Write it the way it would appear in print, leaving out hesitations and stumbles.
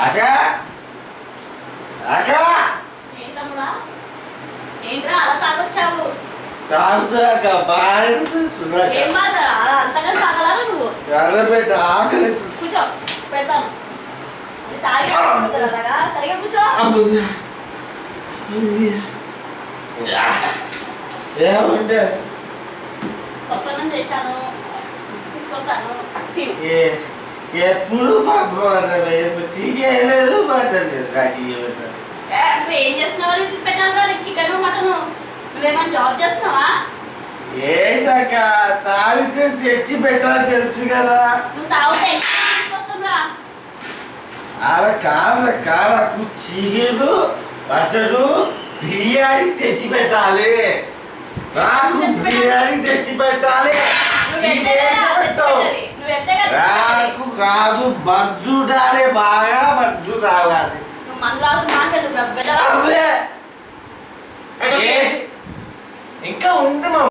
అక్క అక్క ఏంటమ్మా ఏంట్రా అలా తాగొచ్చావు తాగుతాక బాగా ఏం బాధ అంతగా తాగలా నువ్వు ఎర్రబెట్ట ఆకలి కూర్చో పెడతాను తాగి అలాగా సరిగా కూర్చో ఏమంటే పప్పన్నం చేశాను తీసుకొస్తాను తిను ఎప్పుడు పాపం చీకేయలేదు మాట్లాడలేదు నువ్వు ఏం చేస్తున్నావు పెట్టాను వాళ్ళకి చికెన్ మటన్ నువ్వేమన్నా జాబ్ చేస్తున్నావా ఏంటక్క తాగితే తెచ్చి పెట్టాలని తెలుసు కదా నువ్వు తాగితే తీసుకొస్తాంరా అలా కారకు చికెను మటను బిర్యానీ తెచ్చి పెట్టాలి నాకు బిర్యానీ తెచ్చి పెట్టాలి నాకు కాదు బజ్జు ఉండాలి బాగా బజ్జు తాగాలి మందు తాగుతూ మాట్లాడు అవే